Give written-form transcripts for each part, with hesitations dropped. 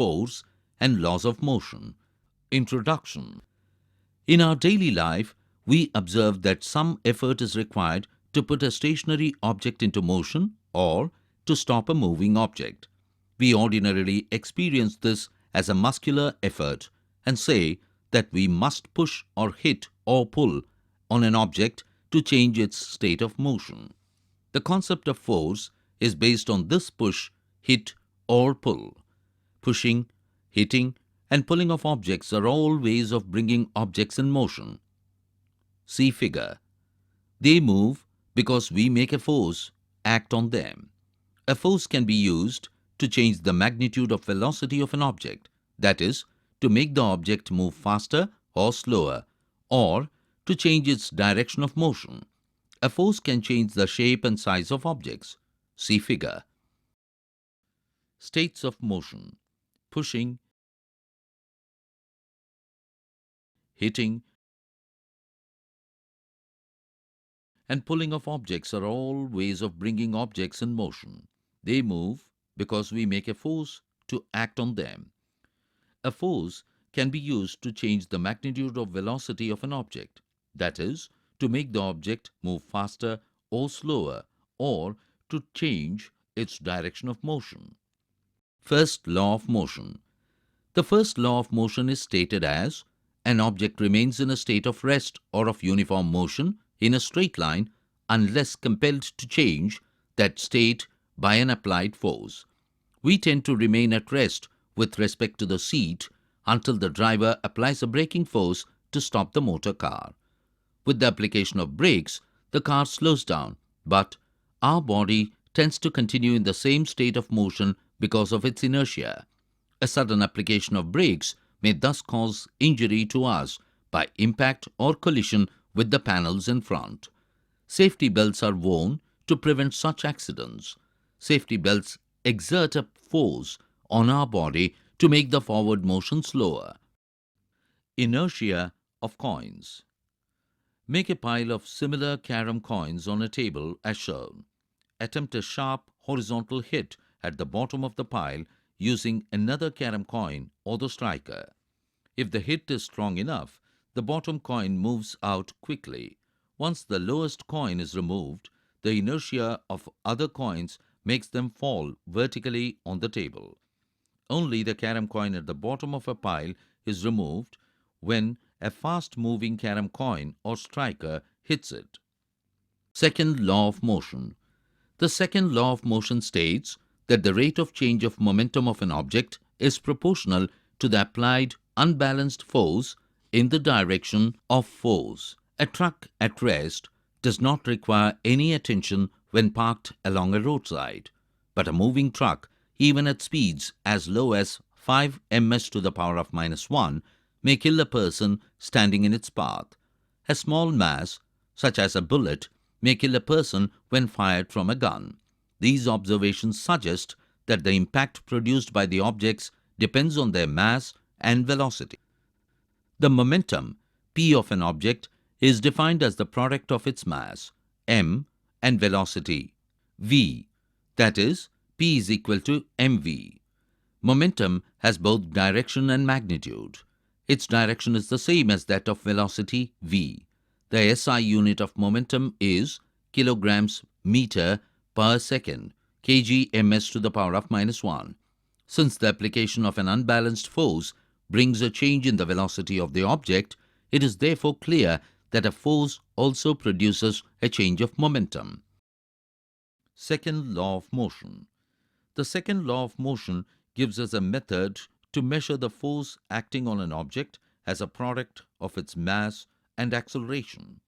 force, and laws of motion. Introduction. In our daily life, we observe that some effort is required to put a stationary object into motion or to stop a moving object. We ordinarily experience this as a muscular effort and say that we must push or hit or pull on an object to change its state of motion. The concept of force is based on this push, hit, or pull. Pushing, hitting, and pulling of objects are all ways of bringing objects in motion. See figure. They move because we make a force act on them. A force can be used to change the magnitude of velocity of an object, that is, to make the object move faster or slower, or to change its direction of motion. A force can change the shape and size of objects. See figure. States of motion. Pushing, hitting, and pulling of objects are all ways of bringing objects in motion. They move because we make a force to act on them. A force can be used to change the magnitude of velocity of an object, that is, to make the object move faster or slower, or to change its direction of motion. First law of motion. The first law of motion is stated as: an object remains in a state of rest or of uniform motion in a straight line unless compelled to change that state by an applied force. We tend to remain at rest with respect to the seat until the driver applies a braking force to stop the motor car. With the application of brakes, the car slows down, but our body tends to continue in the same state of motion because of its inertia. A sudden application of brakes may thus cause injury to us by impact or collision with the panels in front. Safety belts are worn to prevent such accidents. Safety belts exert a force on our body to make the forward motion slower. Inertia of coins. Make a pile of similar carom coins on a table as shown. Attempt a sharp horizontal hit at the bottom of the pile using another carom coin or the striker. If the hit is strong enough, the bottom coin moves out quickly. Once the lowest coin is removed, the inertia of other coins makes them fall vertically on the table. Only the carom coin at the bottom of a pile is removed when a fast-moving carom coin or striker hits it. Second law of motion. The second law of motion states that the rate of change of momentum of an object is proportional to the applied unbalanced force in the direction of force. A truck at rest does not require any attention when parked along a roadside, but a moving truck, even at speeds as low as 5 ms to the power of -1, may kill a person standing in its path. A small mass, such as a bullet, may kill a person when fired from a gun. These observations suggest that the impact produced by the objects depends on their mass and velocity. The momentum, p of an object, is defined as the product of its mass, m, and velocity, v, that is, p is equal to mv. Momentum has both direction and magnitude. Its direction is the same as that of velocity, v. The SI unit of momentum is kilograms meter per second, kg ms to the power of -1. Since the application of an unbalanced force brings a change in the velocity of the object, it is therefore clear that a force also produces a change of momentum. Second law of motion. The second law of motion gives us a method to measure the force acting on an object as a product of its mass and acceleration.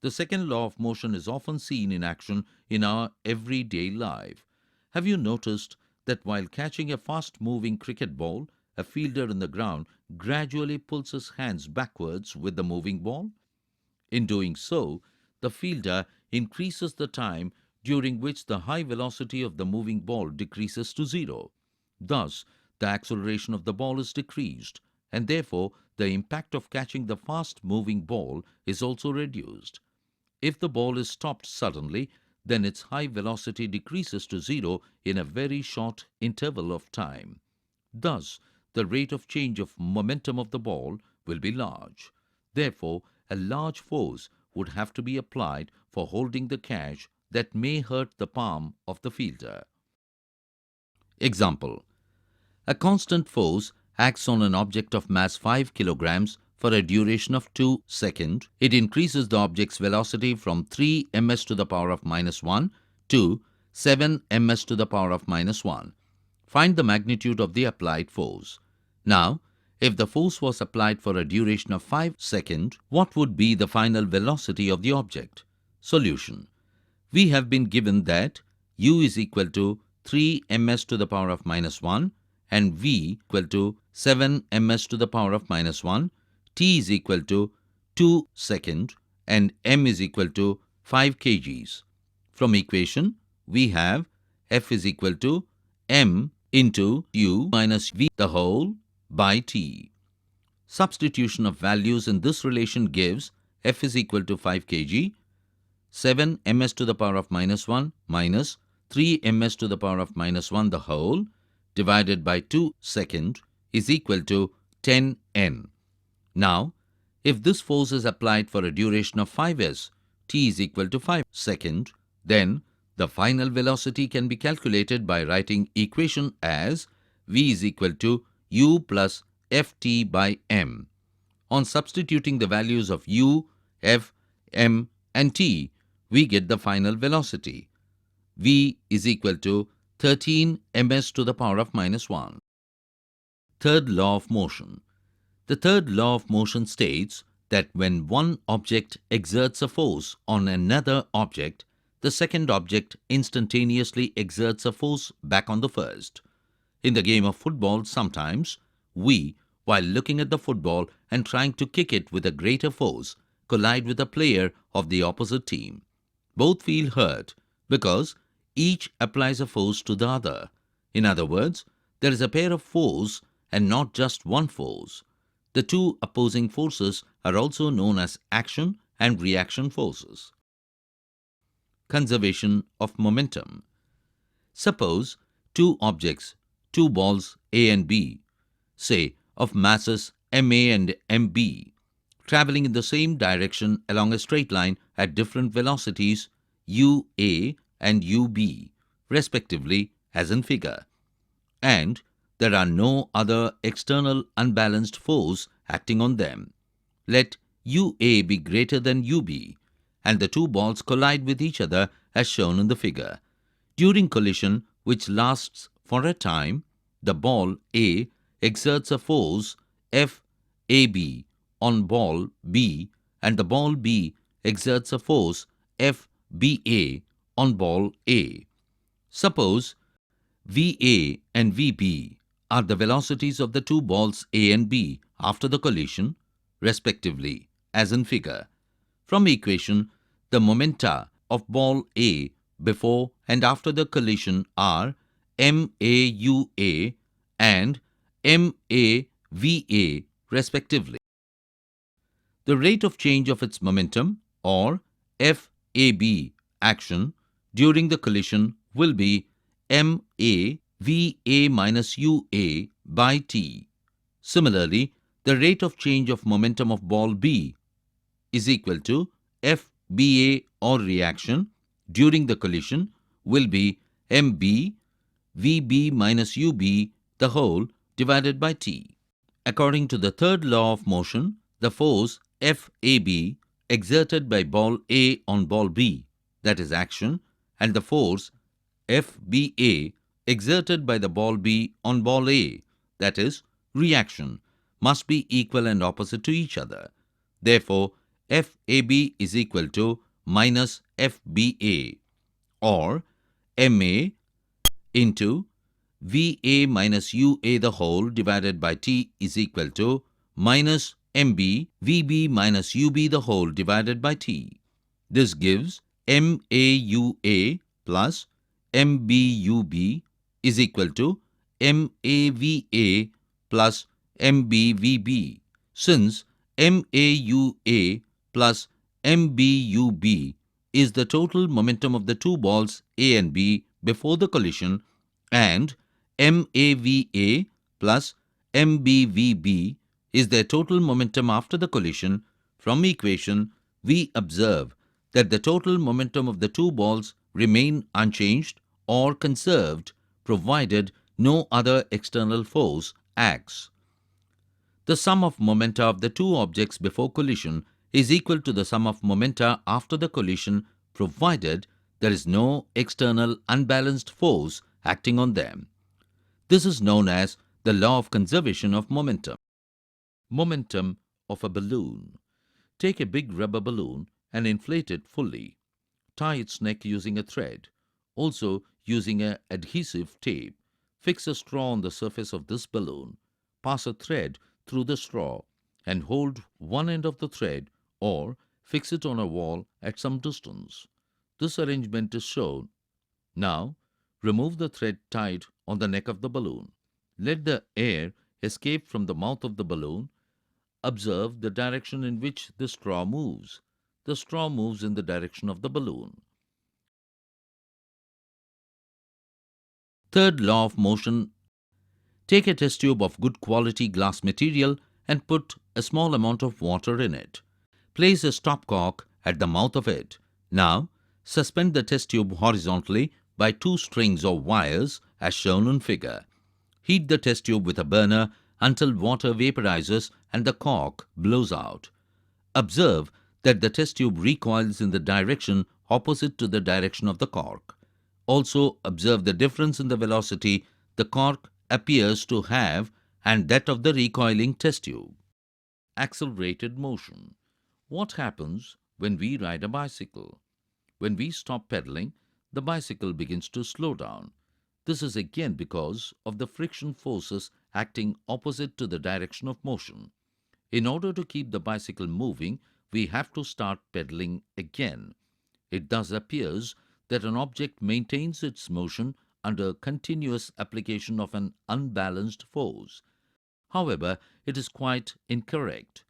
The second law of motion is often seen in action in our everyday life. Have you noticed that while catching a fast-moving cricket ball, a fielder in the ground gradually pulls his hands backwards with the moving ball? In doing so, the fielder increases the time during which the high velocity of the moving ball decreases to 0. Thus, the acceleration of the ball is decreased, and therefore the impact of catching the fast-moving ball is also reduced. If the ball is stopped suddenly, then its high velocity decreases to 0 in a very short interval of time. Thus, the rate of change of momentum of the ball will be large. Therefore, a large force would have to be applied for holding the catch that may hurt the palm of the fielder. Example: a constant force acts on an object of mass 5 kilograms for a duration of 2 seconds. It increases the object's velocity from 3 ms to the power of -1 to 7 ms to the power of -1. Find the magnitude of the applied force. Now, if the force was applied for a duration of 5 seconds, what would be the final velocity of the object? Solution: we have been given that u is equal to 3 ms to the power of -1 and v equal to 7 ms to the power of -1, t is equal to 2 seconds and m is equal to 5 kgs. From equation, we have F is equal to m into u minus v the whole by t. Substitution of values in this relation gives F is equal to 5 kg, 7 ms to the power of -1 minus 3 ms to the power of -1 the whole divided by 2 seconds is equal to 10 n. Now, if this force is applied for a duration of 5s, t is equal to 5 seconds, then the final velocity can be calculated by writing equation as v is equal to u plus ft by m. On substituting the values of u, f, m and t, we get the final velocity. v is equal to 13 ms to the power of -1. Third law of motion. The third law of motion states that when one object exerts a force on another object, the second object instantaneously exerts a force back on the first. In the game of football, sometimes we, while looking at the football and trying to kick it with a greater force, collide with a player of the opposite team. Both feel hurt because each applies a force to the other. In other words, there is a pair of force and not just one force. The two opposing forces are also known as action and reaction forces. Conservation of momentum. Suppose two objects, two balls A and B, say of masses ma and mb, traveling in the same direction along a straight line at different velocities ua and ub, respectively, as in figure, and there are no other external unbalanced force acting on them. Let ua be greater than ub, and the two balls collide with each other as shown in the figure. During collision, which lasts for a time, the ball A exerts a force FAB on ball B, and the ball B exerts a force FBA on ball A. Suppose VA and VB are the velocities of the two balls A and B after the collision, respectively, as in figure. From equation, the momenta of ball A before and after the collision are MAUA and MAVA, respectively. The rate of change of its momentum, or FAB action, during the collision will be MAVA minus UA by T. Similarly, the rate of change of momentum of ball B is equal to FBA, or reaction, during the collision will be MB VB minus UB the whole divided by T. According to the third law of motion, the force FAB exerted by ball A on ball B, that is action, and the force FBA exerted by the ball B on ball A, that is reaction, must be equal and opposite to each other. Therefore, FAB is equal to minus FBA, or MA into VA minus UA the whole divided by T is equal to minus MB VB minus UB the whole divided by T. This gives MAUA plus MBUB is equal to MAVA plus MBVB. Since MAUA plus MBUB is the total momentum of the two balls A and B before the collision, and MAVA plus MBVB is their total momentum after the collision. From equation, we observe that the total momentum of the two balls remain unchanged or conserved provided no other external force acts. The sum of momenta of the two objects before collision is equal to the sum of momenta after the collision provided there is no external unbalanced force acting on them. This is known as the law of conservation of momentum. Momentum of a balloon. Take a big rubber balloon and inflate it fully. Tie its neck using a thread. Also using an adhesive tape. Fix a straw on the surface of this balloon. Pass a thread through the straw and hold one end of the thread or fix it on a wall at some distance. This arrangement is shown. Now, remove the thread tied on the neck of the balloon. Let the air escape from the mouth of the balloon. Observe the direction in which the straw moves. The straw moves in the direction of the balloon. Third law of motion. Take a test tube of good quality glass material and put a small amount of water in it. Place a stopcock at the mouth of it. Now, suspend the test tube horizontally by two strings or wires as shown in figure. Heat the test tube with a burner until water vaporizes and the cork blows out. Observe that the test tube recoils in the direction opposite to the direction of the cork. Also observe the difference in the velocity the cork appears to have and that of the recoiling test tube. Accelerated motion. What happens when we ride a bicycle? When we stop pedaling, the bicycle begins to slow down. This is again because of the friction forces acting opposite to the direction of motion. In order to keep the bicycle moving, we have to start pedaling again. It thus appears that an object maintains its motion under continuous application of an unbalanced force. However, it is quite incorrect.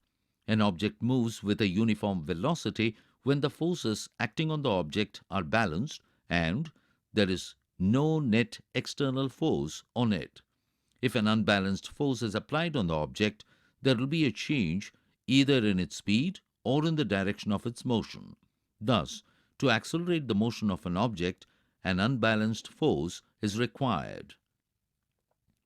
An object moves with a uniform velocity when the forces acting on the object are balanced and there is no net external force on it. If an unbalanced force is applied on the object, there will be a change either in its speed or in the direction of its motion. Thus, to accelerate the motion of an object, an unbalanced force is required.